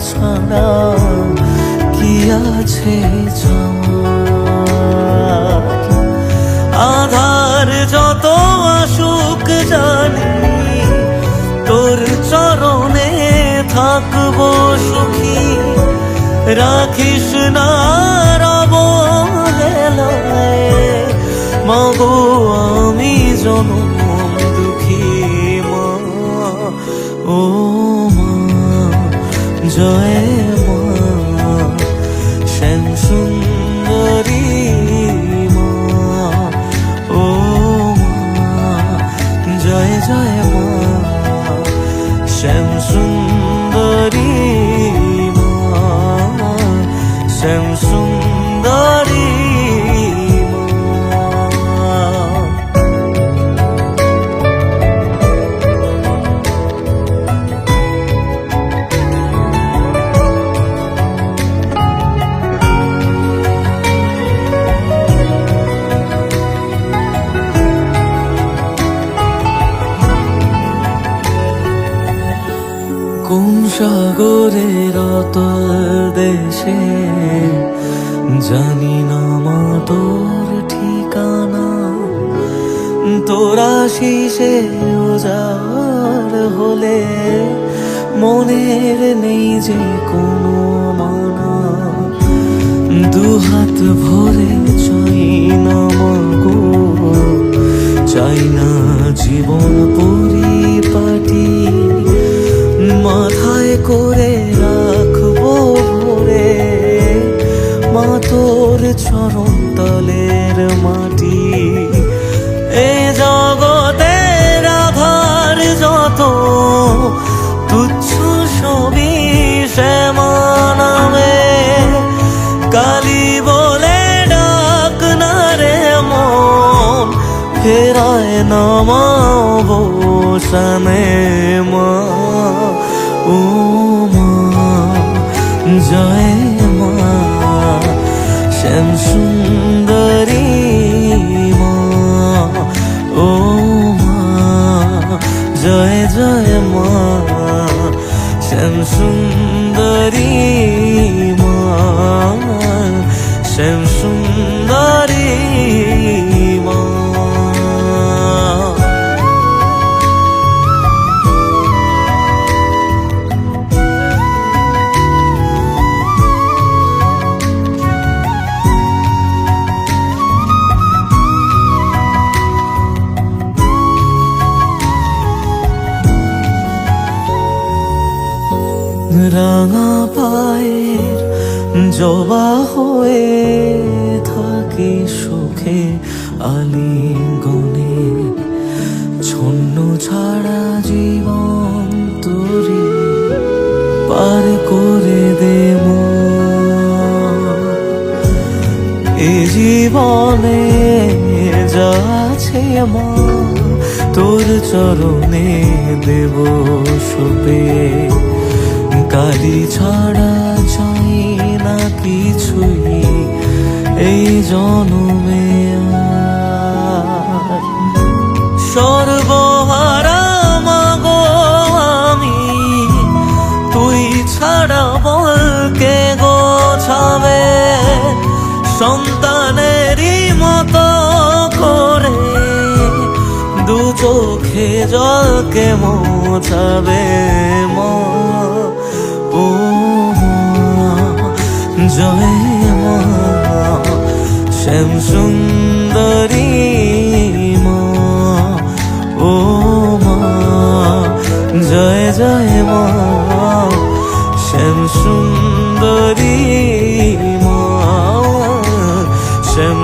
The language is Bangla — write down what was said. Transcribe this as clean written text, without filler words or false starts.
ছাড়া কি আছে চাওয়ার? আধার যত আসুক জানি তোর চরণে থাকবো সুখী, রাখিস না অবহেলায় মাগো আমি জনম দুঃখী মা। ও মা জয় মা শ্যাম সুন্দরী মা। ও মা জয় জয় মা শ্যাম সুন্দরী মা, শ্যাম সুন্দরী কোন সাগরের অতল দেশে জানি না মা তোর ঠিকানা, তোরা শীষে উজাড় হলে মনের নেই যে কোনো মানা। দুহাত ভরে চাই না মাগো, চাই না জীবন পরিপাটি, মাথায় করে রাখবো ভরে মা তোর চরণ তলের মাটি। এ জগতের আধার যত তুচ্ছ সবই শ্যামা নামে, কালী বলে ডাক না রে মন, ফেরায় না মা অবসানে মা। ও মা জয় মা শ্যাম সুন্দরী মা। ও মা জয় জয় মা শ্যাম সুন্দরী মা, শ্যাম সুন্দরী মা। রাঙা পায়ের জবা হয়ে থাকি সুখে আলিঙ্গনে, ছন্ন ছাড়া জীবন তোরি পার করে দে মা। এ জীবনে যা আছে মা তোর চরণে দেব সপে, কালী ছাড়া চাই না কিছুই এই জনমে আর। সর্বহারা মাগো আমি, তুই ছাড়া বল কে গোছাবে সন্তানেরই মতো করে, দু চোখে জলকে মোছাবে মা। ও মা জয় মা শ্যাম সুন্দরী মা। ও মা জয় জয় মা শ্যাম সুন্দরী মা, শ্যাম